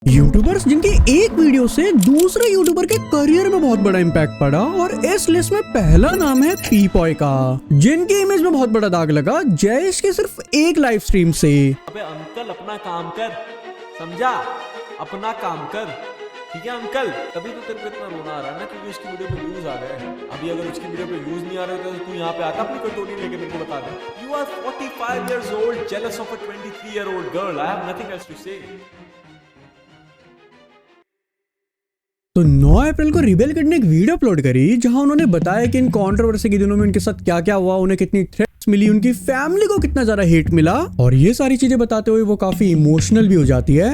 YouTubers जिनकी एक video से दूसरे यूट्यूबर के करियर में बहुत बड़ा इम्पैक्ट पड़ा और इस लिस्ट में पहला नाम है पीपॉय का, जिनकी इमेज में बहुत बड़ा दाग लगा जयेश के सिर्फ एक लाइव स्ट्रीम से। अबे अंकल अपना काम कर, समझा? अपना काम कर, ठीक है अंकल? तभी तो तेरे को इतना रोना आ रहा है ना, क्योंकि उसकी वीडियो पे व्यूज आ गए। अभी अगर उसकी वीडियो पे व्यूज नहीं आ रहे तो तू यहाँ पे आता अपनी कटोरी लेके मेरे को बता दे। You are 45 years old, jealous of a 23-year-old girl. I have nothing else to say. तो 9 अप्रैल को रिबेल कट ने एक वीडियो अपलोड करी जहां उन्होंने बताया कि इन कंट्रोवर्सी के दिनों में उनके साथ क्या क्या हुआ, उन्हें कितनी थ्रेट्स मिली, उनकी फैमिली को कितना ज्यादा हेट मिला, और ये सारी चीजें बताते हुए वो काफी इमोशनल भी हो जाती है।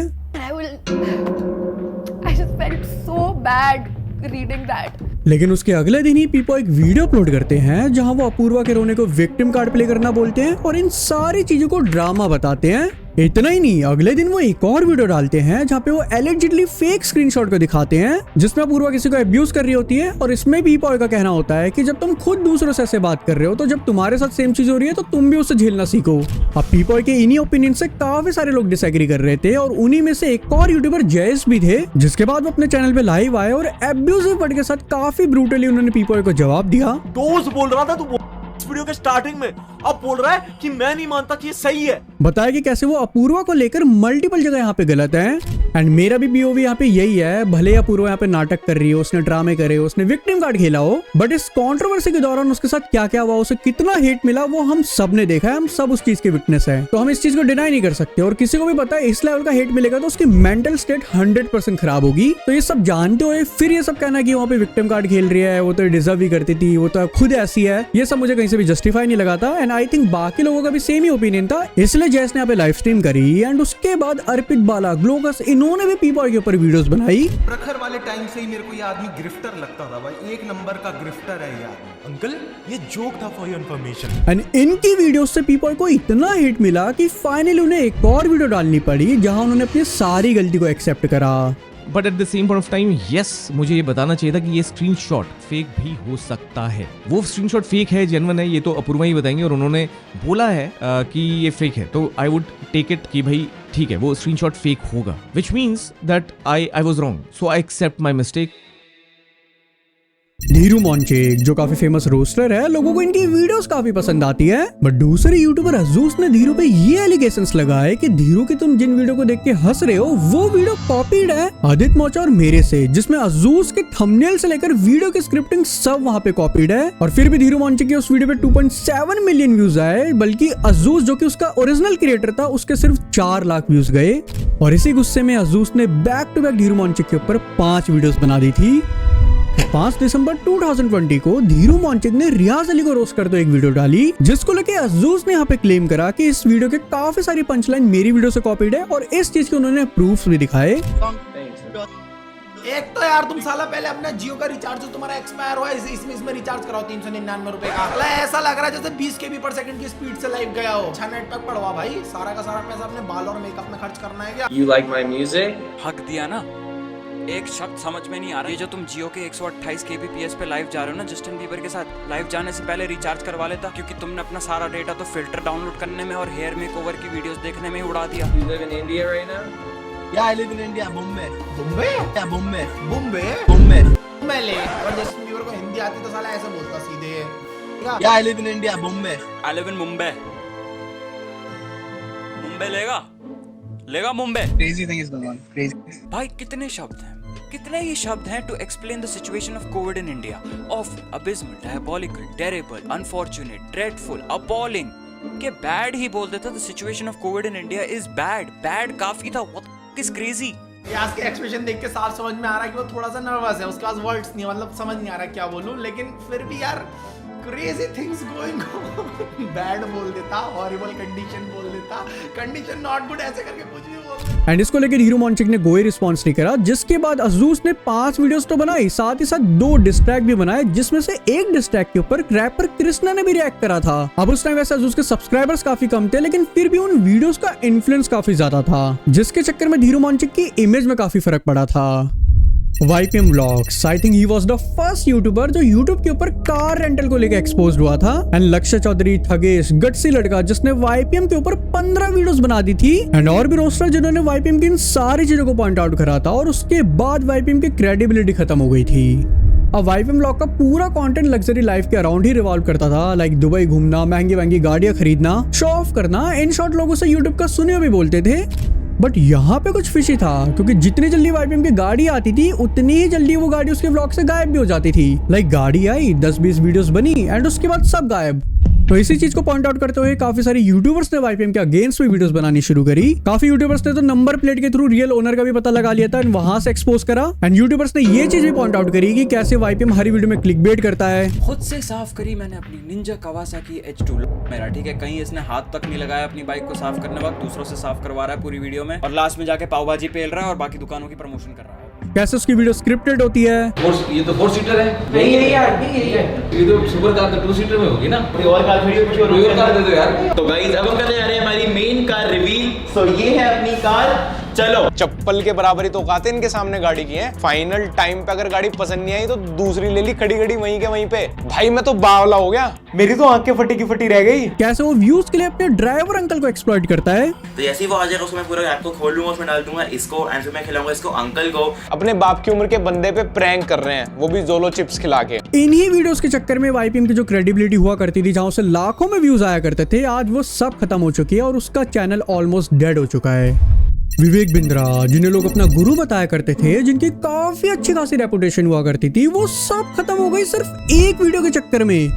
I just felt so bad reading that. लेकिन उसके अगले दिन ही पीपॉय एक वीडियो अपलोड करते हैं जहां वो अपूर्वा के रोने को विक्टिम कार्ड प्ले करना बोलते हैं और इन सारी चीजों को ड्रामा बताते हैं। इतना ही नहीं, अगले दिन वो एक और वीडियो डालते हैं जहाँ पे वो एलिजिडली फेक स्क्रीनशॉट को दिखाते हैं जिसमें अपूर्वा किसी को अब्यूज कर रही होती है, और इसमें पीपॉय का कहना होता है कि जब तुम खुद दूसरों से ऐसे बात कर रहे हो तो जब तुम्हारे साथ सेम चीज हो रही है तो तुम भी उससे झेलना सीखो। अब पीपॉय के इन्हीं ओपिनियन से काफी सारे लोग डिसएग्री कर रहे थे और उन्हीं में से एक और यूट्यूबर जयेश भी थे, जिसके बाद वो अपने चैनल पे लाइव आए और अब्यूजिव वर्ड के साथ काफी ब्रूटली उन्होंने पीपॉय को जवाब दिया। दोस्त बोल रहा था तू इस वीडियो के स्टार्टिंग में, अब बोल रहा है कि मैं नहीं मानता कि ये सही है। बताया कि कैसे वो अपूर्वा को लेकर मल्टीपल जगह यहाँ पे गलत है, एंड मेरा भी पीओवी यहाँ पे यही है। भले अपूर्वा यहाँ पे नाटक कर रही हो, उसने ड्रामे करे हो, उसने विक्टिम कार्ड खेला हो, बट इस कंट्रोवर्सी के दौरान उसके साथ क्या क्या हुआ, उसे कितना हेट मिला, वो हम सब ने देखा है, हम सब उस चीज के विटनेस है। तो हम इस चीज को डिनाई नहीं कर सकते, और किसी को भी पता है इस लेवल का हेट मिलेगा तो उसकी मेंटल स्टेट 100% खराब होगी। तो ये सब जानते हुए फिर ये सब कहना कि वहाँ पे विक्टिम कार्ड खेल रही है, वो तो डिजर्व भी करती थी, वो तो खुद ऐसी है, ये सब मुझे कहीं से भी जस्टिफाई नहीं लगा था। एंड आई थिंक बाकी लोगों का भी सेम ही ओपिनियन था, इसलिए जयेश ने यहाँ पे लाइव स्ट्रीम करी। एंड उसके बाद अर्पित बाला, ग्लोकस, इन्होंने भी पीपॉय के ऊपर वीडियोस बनाई। प्रखर वाले टाइम से ही मेरे को ये आदमी ग्रिफ्टर लगता था भाई, एक नंबर का ग्रिफ्टर है ये आदमी। अंकल ये जोक था फॉर योर इन्फॉर्मेशन। एंड इनकी वीडियोस से पीपॉय को इतना हिट मिला कि फाइनली उन्हें एक और वीडियो डालनी पड़ी जहां उन्होंने अपनी सारी गलती को एक्सेप्ट करा। But at the same point of time yes, मुझे ये बताना चाहिए था कि ये स्क्रीनशॉट फेक भी हो सकता है। वो स्क्रीनशॉट फेक है, जेन्युइन है, ये तो अपूर्वा ही बताएंगे, और उन्होंने बोला है कि ये फेक है, तो आई वुड टेक इट कि भाई ठीक है वो स्क्रीनशॉट फेक होगा, which means that I was wrong, so I accept my mistake. Dhiru Monchek जो काफी फेमस रोस्टर है, लोगों को इनकी वीडियोस काफी पसंद आती है, बट दूसरे यूट्यूबर अजूस ने धीरू पे ये एलिगेशंस लगाए कि धीरू की तुम जिन वीडियो को देख के हंस रहे हो वो वीडियो कॉपीड है आदित्य मोचा और मेरे से, जिसमें अजूस के थंबनेल से लेकर वीडियो की स्क्रिप्टिंग सब वहाँ पे कॉपीड है। और फिर भी धीरू मॉन्चेक के उस वीडियो पे 2.7 मिलियन व्यूज आए, बल्कि अजूस जो कि उसका ओरिजिनल क्रिएटर था उसके सिर्फ 4 लाख व्यूज गए। और इसी गुस्से में अजूस ने बैक टू बैक धीरू मॉन्चेक के ऊपर 5 वीडियोस बना दी थी। 5 दिसंबर 2020 को धीरू मॉन्चेक ने रियाज अली को रोस्ट करते एक वीडियो डाली, जिसको लेके अजूस ने यहाँ पे क्लेम करा कि इस वीडियो के काफी सारी पंचलाइन मेरी वीडियो से कॉपीड है, और इस चीज के उन्होंने प्रूफ्स भी दिखाए। एक तो यार तुम साला पहले अपना जियो का रिचार्ज जो तुम्हारा एक्सपायर हुआ है इसमें रिचार्ज कराओ 399 रुपए का। अगला ऐसा लग रहा है जैसे 20 KB पर सेकंड की स्पीड से लाइव गया हो। 6 नेट तक पड़वा भाई, सारा का सारा पैसा अपने बाल और मेकअप में खर्च करना है क्या? You like my music? हक दिया ना, एक शब्द समझ में नहीं आ रहा। ये जो तुम जियो के 128 kbps पे लाइव जा रहे हो ना जस्टिन बीबर के साथ, लाइव जाने से पहले रिचार्ज करवा लेता, क्योंकि तुमने अपना सारा डेटा तो फिल्टर डाउनलोड करने में और हेयर मेकओवर की वीडियोस देखने में ही उड़ा दिया। You live in India right now? Yeah, I live in India, Bombay. Bombay? Yeah, Bombay. Bombay? Bombay. Bombay ले। और जस्टिन बीबर को हिंदी आती तो साला ऐसे बोलता सीधे। Yeah, I live in India, Bombay. I live in Mumbai. Mumbai लेगा Mumbai. Crazy thing is going on. Crazy. भाई कितने शब्द हैं, कितने ही शब्द हैं to explain the situation of COVID in India. Of, abysmal, diabolical, terrible, unfortunate, dreadful, appalling के बैड ही बोल देता। The situation of COVID in India is bad. Bad काफी था, व्हाट इज क्रेजी। यास के एक्सप्रेशन देख के साफ समझ में आ रहा है कि वो थोड़ा सा नर्वस है, उसके पास वर्ड्स नहीं है, मतलब समझ नहीं आ रहा क्या बोलूं, लेकिन फिर भी यार crazy things going on. Bad बोल देता, हॉरिबल कंडीशन बोल देता, कंडीशन नॉट गुड, ऐसे करके कुछ भी बोल देता। एंड इसको लेकर धीरू मॉन्चेक ने कोई रिस्पॉन्स नहीं करा, जिसके बाद अजूस ने 5 वीडियोस तो बनाई, साथ ही साथ 2 डिस्ट्रैक्ट भी बनाए, जिसमें से एक डिस्ट्रैक्ट के ऊपर रैपर कृष्णा ने भी रिएक्ट करा था। अब उस टाइम वैसे अजूस के सब्सक्राइबर्स काफी कम थे, लेकिन फिर भी उन वीडियोस का इन्फ्लुएंस काफी ज्यादा था, जिसके चक्कर में धीरू मॉन्चेक की इमेज में काफी फर्क पड़ा था। YPM Vlogs, I think he was the first YouTuber जो यूट्यूब के ऊपर कार रेंटल को लेकर एक्सपोज हुआ था। एंड लक्ष्य चौधरी थगेश गट्सी लड़का जिसने YPM के ऊपर 15 वीडियोस बना दी थी। एंड और भी रोस्टर जिन्होंने YPM की इन सारी चीजों को पॉइंट आउट करा था और उसके बाद YPM की क्रेडिबिलिटी खत्म हो गई थी। अब YPM Vlog का पूरा कंटेंट लग्जरी लाइफ के अराउंड ही रिवॉल्व करता था, लाइक दुबई घूमना, महंगी महंगी गाड़ियां खरीदना, शो ऑफ करना। इन शॉर्ट लोगों से यूट्यूब का सुनियो भी बोलते थे। बट यहाँ पे कुछ फिशी था, क्योंकि जितनी जल्दी YPM की गाड़ी आती थी उतनी ही जल्दी वो गाड़ी उसके व्लॉग से गायब भी हो जाती थी। लाइक गाड़ी आई, 10-20 वीडियोस बनी एंड उसके बाद सब गायब। तो इसी चीज को पॉइंट आउट करते हुए काफी सारे यूट्यूबर्स ने YPM के अगेंस्ट में वीडियोस बनानी शुरू करी। काफी यूट्यूबर्स ने तो नंबर प्लेट के थ्रू रियल ओनर का भी पता लगा लिया था एंड वहां से एक्सपोज करा। एंड यूट्यूबर्स ने ये चीज भी पॉइंट आउट करी कि कैसे YPM हर वीडियो में क्लिकबेट करता है। खुद से साफ करी मैंने अपनी निंजा कवासाकी H2 मेरा, ठीक है, कहीं इसने हाथ तक नहीं लगाया अपनी बाइक को साफ करने वक्त, दूसरों से साफ करवा रहा है पूरी वीडियो में और लास्ट में जाके पाव भाजी पेल रहा है और बाकी दुकानों की प्रमोशन कर रहा है। कैसे उसकी वीडियो स्क्रिप्टेड होती है। ये तो 4 सीटर है। नहीं यार, यही है। ये तो सुपर कार तो 2 सीटर में होगी ना। कोई और कार थोड़ी है, कोई और कार दे दो यार। तो गाइस अब हम करने जा रहे हैं हमारी मेन कार रिवील। सो ये है अपनी कार, चलो। चप्पल के बराबरी तो औकात है इनके सामने गाड़ी की है। फाइनल टाइम पे अगर गाड़ी पसंद नहीं आई तो दूसरी ले ली खड़ी खड़ी वहीं के वहीं पे। भाई मैं तो बावला हो गया, मेरी तो आंखें फटी की फटी रह गई। कैसे वो व्यूज के लिए अपने ड्राइवर अंकल को एक्सप्लॉइट करता है। तो जैसे ही वो आ जाएगा उसको मैं पूरा ऐप को खोल लूंगा, उसमें डाल दूंगा इसको एंड फिर मैं खिलाऊंगा इसको अंकल को। अपने बाप की उम्र के बंदे पे प्रैंक कर रहे हैं, वो भी जोलो चिप्स खिला के। इन्हीं वीडियोस के चक्कर में YPM की जो क्रेडिबिलिटी हुआ करती थी, जहां उसे लाखों में व्यूज आया करते थे, आज वो सब खत्म हो चुकी है और उसका चैनल ऑलमोस्ट डेड हो चुका है। विवेक बिंद्रा, जिन्हें लोग अपना गुरु बताया करते थे, जिनकी काफी अच्छी खासी रेपुटेशन हुआ करती थी, वो सब खत्म हो गई सिर्फ एक वीडियो के चक्कर में।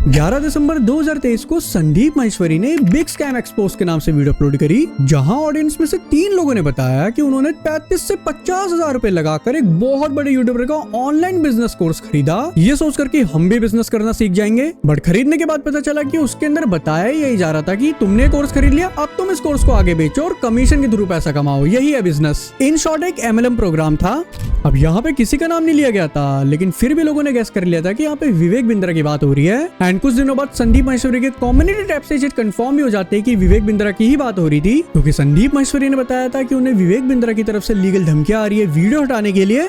11 दिसंबर 2023 को संदीप माहेश्वरी ने बिग स्कैम एक्सपोज के नाम से वीडियो अपलोड करी, जहां ऑडियंस में से 3 लोगों ने बताया कि उन्होंने 35 से 50 हजार रुपए लगाकर एक बहुत बड़े यूट्यूबर का ऑनलाइन बिजनेस कोर्स खरीदा, ये सोचकर कि हम भी बिजनेस करना सीख जाएंगे। बट खरीदने के बाद पता चला कि उसके अंदर बताया यही जा रहा था कि तुमने कोर्स खरीद लिया, अब तुम इस कोर्स को आगे बेचो और कमीशन के थ्रू पैसा कमाओ, यही है बिजनेस। इन शॉर्ट एक MLM प्रोग्राम था। अब यहाँ पे किसी का नाम नहीं लिया गया था, लेकिन फिर भी लोगों ने गेस कर लिया था कि यहाँ पे विवेक बिंद्रा की बात हो रही है। एंड कुछ दिनों बाद संदीप माहेश्वरी के कम्युनिटी टैब से कंफर्म भी हो जाते हैं कि विवेक बिंद्रा की ही बात हो रही थी, क्योंकि संदीप माहेश्वरी ने बताया था कि उन्हें विवेक बिंद्रा की तरफ से लीगल धमकियां आ रही है वीडियो हटाने के लिए।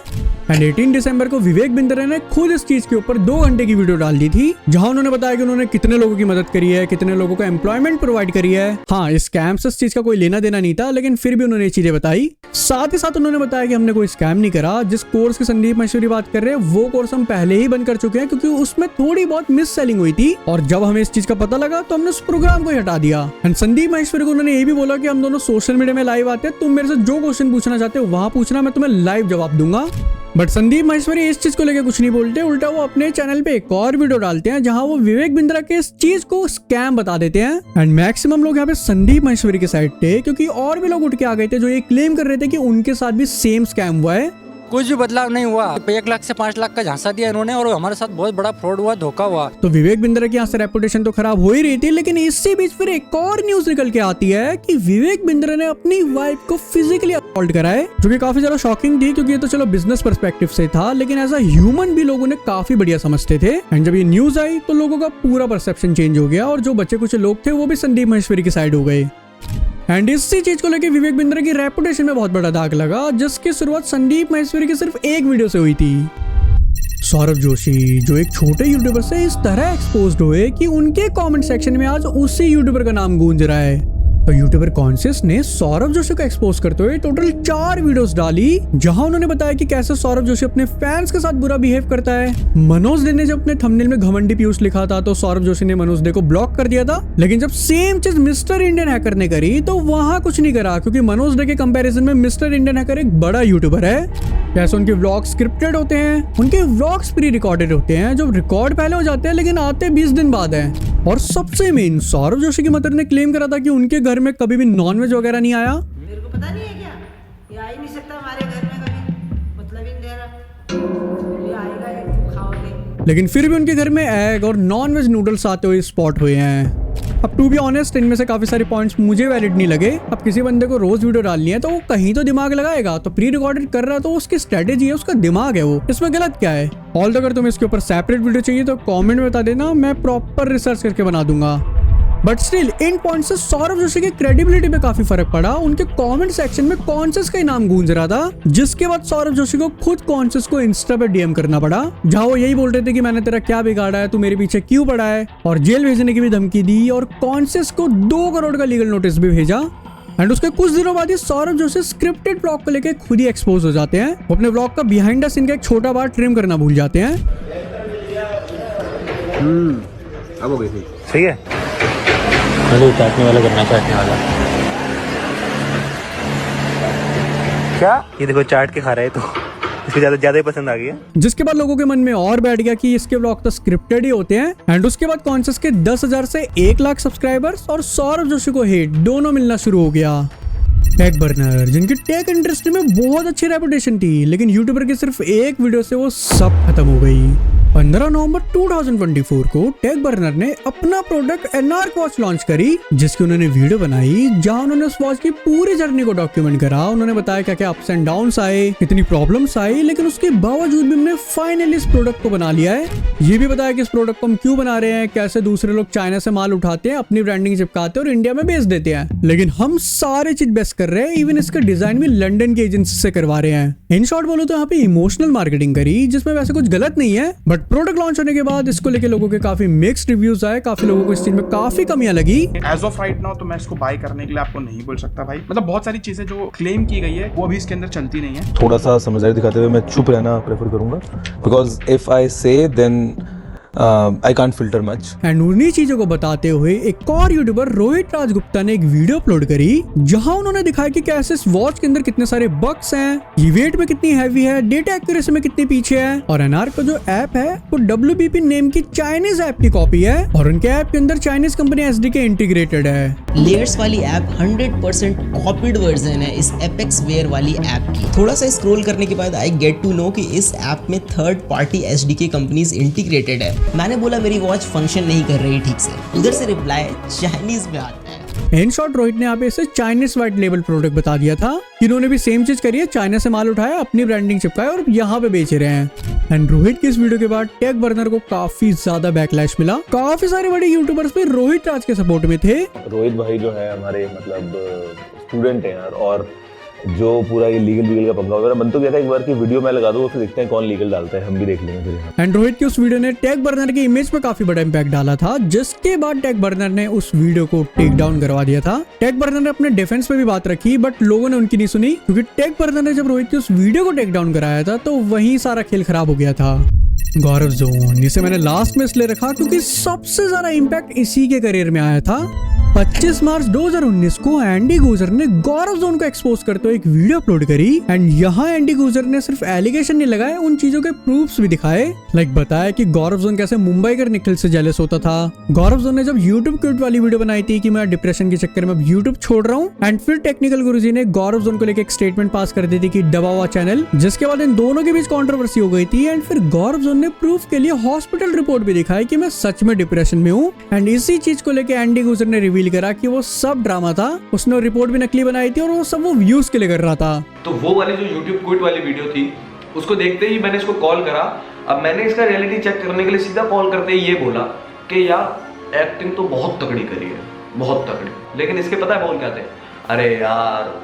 एंड 18 दिसंबर को विवेक बिंद्रा ने खुद इस चीज के ऊपर 2 घंटे की वीडियो डाल दी थी, जहां उन्होंने बताया कि उन्होंने कितने लोगों की मदद करी है, कितने लोगों को एम्प्लॉयमेंट प्रोवाइड करी है। हाँ, इस स्कैम से इस चीज का कोई लेना देना नहीं था, लेकिन फिर भी उन्होंने ये चीजें बताई। साथ ही साथ उन्होंने बताया कि हमने कोई स्कैम नहीं करा। जिस कोर्स की संदीप माहेश्वरी बात कर रहे हैं वो कोर्स हम पहले ही बंद कर चुके हैं, क्योंकि उसमें थोड़ी बहुत मिस सेलिंग हुई थी और जब हमें इस चीज का पता लगा तो हमने उस प्रोग्राम को ही हटा दिया। एंड संदीप माहेश्वरी को उन्होंने ये भी बोला कि हम दोनों सोशल मीडिया में लाइव आते हैं, तुम मेरे से जो क्वेश्चन पूछना चाहते हो वहां पूछना, मैं तुम्हें लाइव जवाब दूंगा। बट संदीप माहेश्वरी इस चीज को लेकर कुछ नहीं बोलते, उल्टा वो अपने चैनल पे एक और वीडियो डालते हैं जहां वो विवेक बिंद्रा के इस चीज को स्कैम बता देते हैं। एंड मैक्सिमम लोग यहाँ पे संदीप माहेश्वरी के साइड थे, क्योंकि और भी लोग उठ के आ गए थे जो ये क्लेम कर रहे थे कि उनके साथ भी सेम स्कैम हुआ है। कुछ भी बदलाव नहीं हुआ, 1 लाख से 5 लाख का झांसा दिया इन्होंने और हमारे साथ बहुत बड़ा फ्रॉड हुआ, धोखा हुआ। तो विवेक बिंद्रा की यहाँ से रेपुटेशन तो खराब हो ही रही थी, लेकिन इसी बीच फिर एक और न्यूज निकल के आती है कि विवेक बिंद्रा ने अपनी वाइफ को फिजिकली असॉल्ट करा है, जो कि काफी ज्यादा शॉकिंग थी, क्योंकि ये तो चलो बिजनेस पर्सपेक्टिव से था, लेकिन एज अ ह्यूमन भी लोगों ने काफी बढ़िया समझते थे। एंड जब ये न्यूज आई तो लोगों का पूरा परसेप्शन चेंज हो गया और जो बच्चे कुछ लोग थे वो भी संदीप माहेश्वरी की साइड हो गए। एंड इसी चीज को लेकर विवेक बिंद्रा की रेपुटेशन में बहुत बड़ा दाग लगा, जिसकी शुरुआत संदीप माहेश्वरी की सिर्फ एक वीडियो से हुई थी। सौरभ जोशी, जो एक छोटे यूट्यूबर से इस तरह एक्सपोज्ड हुए कि उनके कमेंट सेक्शन में आज उसी यूट्यूबर का नाम गूंज रहा है। तो यूट्यूबर कॉन्शियस ने सौरभ जोशी को एक्सपोज करते हुए टोटल 4 वीडियोस डाली, जहां उन्होंने बताया कि कैसे सौरभ जोशी अपने फैंस के साथ बुरा बिहेव करता है। मनोज डे ने जब अपने थंबनेल में घमंडी पीयूष लिखा था तो सौरभ जोशी ने मनोज डे को ब्लॉक कर दिया था, लेकिन जब सेम चीज मिस्टर इंडियन हैकर ने करी तो वहां कुछ नहीं करा, क्योंकि मनोज डे के कंपैरिजन में मिस्टर इंडियन हैकर एक बड़ा यूट्यूबर है। कैसे उनके व्लॉग स्क्रिप्टेड होते हैं, उनके व्लॉग्स प्री रिकॉर्डेड होते हैं, जो रिकॉर्ड पहले हो जाते हैं लेकिन आते 20 दिन बाद है। और सबसे मेन, सौरभ जोशी की मदर ने क्लेम करा था कि उनके घर में कभी भी नॉनवेज वगैरह नहीं आया। मेरे को पता नहीं है क्या, ये आ ही नहीं सकता हमारे घर में कभी, मतलब ही नहीं दे रहा, ये आएगा ये खाओगे। लेकिन फिर भी उनके घर में एग और नॉनवेज नूडल्स आते हुए स्पॉट हुए हैं। अब टू बी ऑनेस्ट, इनमें से काफी सारे पॉइंट्स मुझे वैलिड नहीं लगे। अब किसी बंदे को रोज वीडियो डालनी है तो वो कहीं तो दिमाग लगाएगा, तो प्री रिकॉर्डेड कर रहा तो उसकी स्ट्रेटेजी है, उसका दिमाग है, वो इसमें गलत क्या है। ऑल अगर तुम्हें इसके ऊपर सेपरेट वीडियो चाहिए तो कमेंट में बता देना, मैं प्रॉपर रिसर्च करके बना दूंगा। बट स्टिल इन पॉइंट से सौरभ जोशी की क्रेडिबिलिटी पे काफी फर्क पड़ा। उनके कमेंट सेक्शन में कॉन्शियस का ही नाम गूंज रहा था, जिसके बाद सौरभ जोशी को खुद कॉन्शियस को इंस्टा पे डीएम करना पड़ा, जहां वो यही बोल रहे थे कि मैंने तेरा क्या बिगाड़ा है, तू मेरे पीछे क्यों पड़ा है, और जेल भेजने की भी धमकी दी और कॉन्शियस को 2 करोड़ का लीगल नोटिस भी भेजा। एंड उसके कुछ दिनों बाद ही सौरभ जोशी स्क्रिप्टेड ब्लॉग को लेके खुद ही एक्सपोज हो जाते हैं। वो अपने ब्लॉग का बिहाइंड द सीन का एक छोटा बार ट्रिम करना भूल जाते हैं। अब हो गई थी। सही है, चाटने वाला करना, चाटने वाला क्या, ये देखो चाट के खा रहे हैं, तो इसको ज्यादा ही पसंद आ गई है। जिसके बाद लोगों के मन में और बैठ गया कि इसके ब्लॉग तो स्क्रिप्टेड ही होते हैं। एंड उसके बाद कॉन्शियस के 10,000 से 1 लाख सब्सक्राइबर्स और सौरभ जोशी को हिट दोनों मिलना शुरू हो गया। टेक बर्नर, जिनकी टेक इंडस्ट्री में बहुत अच्छी रेपुटेशन थी, लेकिन यूट्यूबर की सिर्फ एक वीडियो से वो सब खत्म हो गई। 15 नवंबर 2024 को टेक बर्नर ने अपना प्रोडक्ट एनार्क वॉच लॉन्च करी, जिसकी उन्होंने वीडियो बनाई, जहां उन्होंने उस वॉच की पूरी जर्नी को डॉक्यूमेंट करा। उन्होंने बताया क्या क्या अप्स एंड डाउन्स आए, कितनी प्रॉब्लम्स आई, लेकिन उसके बावजूद भी हमने फाइनली इस प्रोडक्ट को बना लिया है। ये भी बताया कि इस प्रोडक्ट को हम क्यों बना रहे हैं, कैसे दूसरे लोग चाइना से माल उठाते हैं, अपनी ब्रांडिंग चिपकाते हैं और इंडिया में बेच देते हैं, लेकिन हम सारे चीज बेस्ट कर रहे हैं। इवन इसका डिजाइन भी लंदन की एजेंसी से करवा रहे हैं। इन शॉर्ट बोलो तो यहाँ पे इमोशनल मार्केटिंग करी, जिसमें वैसे कुछ गलत नहीं है, बट प्रोडक्ट लॉन्च होने के बाद इसको लेके लोगों के काफी मिक्स्ड रिव्यूज आए। काफी लोगों को इस चीज में काफी कमियां लगी। एज ऑफ राइट नाउ तो मैं इसको बाय करने के लिए आपको नहीं बोल सकता भाई। मतलब बहुत सारी चीजें जो क्लेम की गई है वो अभी इसके अंदर चलती नहीं है। थोड़ा सा समझदारी दिखाते हुए मैं चुप रहना प्रेफर करूंगा, because if I say then I can't filter much. And उन्हीं चीजों को बताते हुए एक और यूट्यूबर रोहित राजगुप्ता ने एक वीडियो अपलोड करी, जहां उन्होंने दिखाया कि कैसे इस वॉच के अंदर कितने सारे बग्स हैं, ये वेट में कितनी हैवी है, डेटा एक्यूरेसी में कितनी पीछे है, और एनार्क का जो ऐप है वो WBP नेम की चाइनीज ऐप की कॉपी है, और उनके ऐप के अंदर चाइनीज कंपनी SDK इंटीग्रेटेड है। लेयर्स वाली ऐप 100% कॉपीड वर्जन है इस एपेक्स वेयर वाली ऐप की। थोड़ा सा स्क्रॉल करने के बाद आई गेट टू नो कि इस ऐप में third party SDK companies integrated है। मैंने बोला मेरी वॉच फंक्शन नहीं कर रही ठीक से, उधर से रिप्लाई चाइनीज में आता है। इन शॉर्ट रोहित ने यहाँ पे इसे चाइनीज वाइट लेबल प्रोडक्ट बता दिया था। इन्होंने भी सेम चीज करी है, चाइना से माल उठाया, अपनी ब्रांडिंग चिपकाया और यहाँ पे बेच रहे हैं। एंड रोहित की इस वीडियो के बाद टेक बर्नर को काफी ज्यादा बैकलैश मिला। काफी सारे बड़े यूट्यूबर्स भी रोहित राज के सपोर्ट में थे। रोहित भाई जो है हमारे मतलब स्टूडेंट हैं यार, और जो पूरा ये लीगल का पंगा वगैरह मन तो कहता है एक बार की वीडियो में लगा दो, फिर देखते हैं कौन लीगल डालता है, हम भी देख लेंगे फिर। एंड रोहित की उस वीडियो ने टेक बर्नर की इमेज पे काफी बड़ा इम्पैक्ट डाला था, जिसके बाद टेक बर्नर ने उस वीडियो को टेक डाउन करवा दिया था। टेक बर्नर ने अपने डिफेंस पे भी बात रखी, बट लोगों ने उनकी नहीं सुनी, क्योंकि टेक बर्नर ने जब रोहित की उस वीडियो को टेक डाउन कराया था तो वहीं सारा खेल खराब हो गया था। गौरव जोन, इसे मैंने लास्ट में इसलिए रखा क्योंकि सबसे ज्यादा इम्पैक्ट इसी के करियर में आया था। 25 मार्च 2019 को एंडी गुजर ने गौरव जोन को एक्सपोज करते हुए एक वीडियो अपलोड करी। एंड यहाँ एंडी गुजर ने सिर्फ एलिगेशन नहीं लगाए, उन चीजों के प्रूफ्स भी दिखाए। लाइक बताया कि गौरव जोन कैसे मुंबई के निखिल से जेलस होता था। गौरव जोन ने जब यूट्यूब क्विट वाली वीडियो बनाई थी कि मैं डिप्रेशन के चक्कर में यूट्यूब छोड़ रहा हूँ, एंड फिर टेक्निकल गुरुजी ने गौरव जोन को लेकर एक स्टेटमेंट पास कर दी थी कि दबा हुआ चैनल, जिसके बाद इन दोनों के बीच कंट्रोवर्सी हो गई थी। एंड फिर गौरव जोन ने प्रूफ के लिए हॉस्पिटल रिपोर्ट भी दिखाई कि मैं सच में डिप्रेशन में हूँ। एंड इसी चीज को लेकर एंडी गुजर ने रिवील करा कि वो सब ड्रामा था, उसने रिपोर्ट भी नकली बनाई थी और वो सब वो व्यूज के लिए कर रहा था। तो वो वाली जो YouTube क्विट वाली वीडियो थी, उसको देखते ही मैंने इसको कॉल करा। अब मैंने इसका रियलिटी चेक करने के लिए सीधा कॉल करते ही ये बोला कि यार एक्टिंग तो बहुत तगड़ी करी है, बहुत तगड़ी। लेकिन इसके पता है बोल क्या थे, अरे यार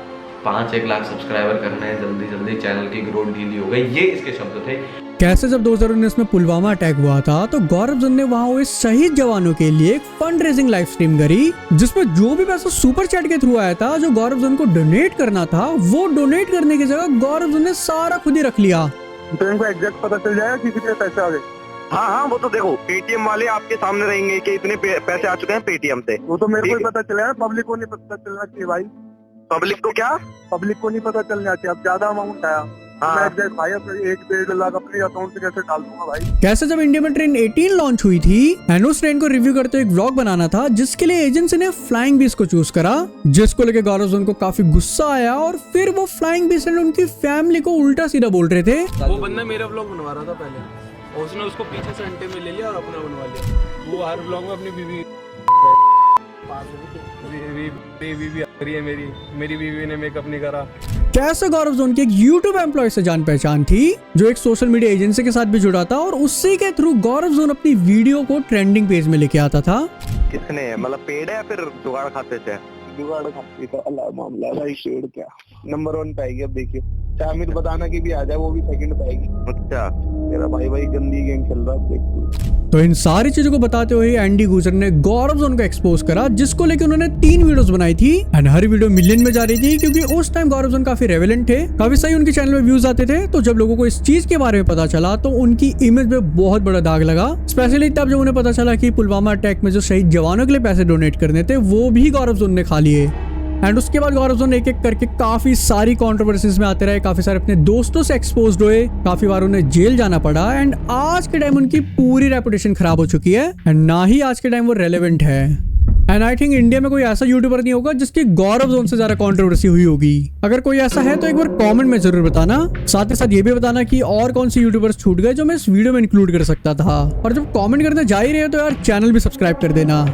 5-1 लाख सब्सक्राइबर करने हैं, जल्दी जल्दी चैनल की ग्रोथ ढीली हो गई, ये इसके शब्द थे। कैसे जब 2019 में पुलवामा अटैक हुआ था तो गौरव जोन ने वहाँ हुए शहीद जवानों के लिए एक फंड रेजिंग लाइव स्ट्रीम करी, जिसमें जो भी पैसा सुपर चैट के थ्रू आया था, जो गौरव जोन को डोनेट करना था, वो डोनेट करने की जगह गौरव जोन ने सारा खुद ही रख लिया। तो इनको एग्जैक्ट पता चल जाएगा किसी के पैसे आ गए। हाँ, वो तो देखो पेटीएम वाले आपके सामने रहेंगे कि इतने पैसे आ चुके हैं पेटीएम से। वो तो मेरे को ही पता चला है, पब्लिक को नहीं पता चलना चाहिए भाई। पब्लिक को क्या? पब्लिक को नहीं पता चलना चाहिए। अब ज्यादा अमाउंट आया, मैं भाई 1-1.5 लाख अपने अकाउंट से कैसे डाल दूंगा भाई। कैसे जब इंडिया में ट्रेन 18 लॉन्च हुई थी, एंड उस ट्रेन को रिव्यू करते हुए एक व्लॉग बनाना था, जिसके लिए एजेंसी ने फ्लाइंग बीस्ट को चूज करा, जिसको लेके गौरव जोन को काफी गुस्सा आया और फिर वो फ्लाइंग बीस्ट एंड उनकी फैमिली को उल्टा सीधा बोल रहे थे। वो बंदा मेरा व्लॉग बनवा रहा था पहले, और उसने उसको पीछे से अंटे में ले लिया और अपना बनवा लिया। वो हर व्लॉग में अपनी बीवी आ रही है, मेरी बीवी ने मेकअप नहीं करा, कैसे गौरव जोन की एक यूट्यूब एम्प्लॉय से जान पहचान थी जो एक सोशल मीडिया एजेंसी के साथ भी जुड़ा था और उसी के थ्रू गौरव जोन अपनी वीडियो को ट्रेंडिंग पेज में लेके आता था। किसने मतलब पेड़ है या फिर जुगाड़ खाते से? जुगाड़ खाते का अलग मामला है भाई, पेड़ क्या नंबर 1 पे आएगी। अब देखिए शामिर बताना की भी आ जाए वो भी सेकंड पे आएगी। अच्छा मेरा भाई गंदी गेम खेल रहा है देख। तो इन सारी चीजों को बताते हुए एंडी गुजर ने गौरव जोन को एक्सपोज करा, जिसको लेकर उन्होंने 3 वीडियोस बनाई थी एंड हर वीडियो मिलियन में जा रही थी क्योंकि उस टाइम गौरव जोन काफी रेवेलेंट थे, काफी सही उनके चैनल में व्यूज आते थे। तो जब लोगों को इस चीज के बारे में पता चला तो उनकी इमेज में बहुत बड़ा दाग लगा, स्पेशली तब जब उन्हें पता चला कि पुलवामा अटैक में जो शहीद जवानों के लिए पैसे डोनेट करने थे वो भी गौरव जोन ने खा लिए। एंड उसके बाद गौरव जोन एक एक करके काफी सारी कंट्रोवर्सीज में आते रहे, काफी सारे अपने दोस्तों से एक्सपोज्ड हुए, काफी बार उन्हें जेल जाना पड़ा एंड आज के टाइम उनकी पूरी रेपुटेशन खराब हो चुकी है एंड ना ही आज के टाइम वो रेलेवेंट है। एंड आई थिंक इंडिया में कोई ऐसा यूट्यूबर नहीं होगा जिसकी गौरव जोन से ज्यादा कंट्रोवर्सी हुई होगी। अगर कोई ऐसा है तो एक बार कमेंट में जरूर बताना, साथ ही साथ ये भी बताना कि और कौन से यूट्यूबर्स छूट गए जो मैं इस वीडियो में इंक्लूड कर सकता था। और जब कमेंट करने जा ही रहे हो तो यार चैनल भी सब्सक्राइब कर देना।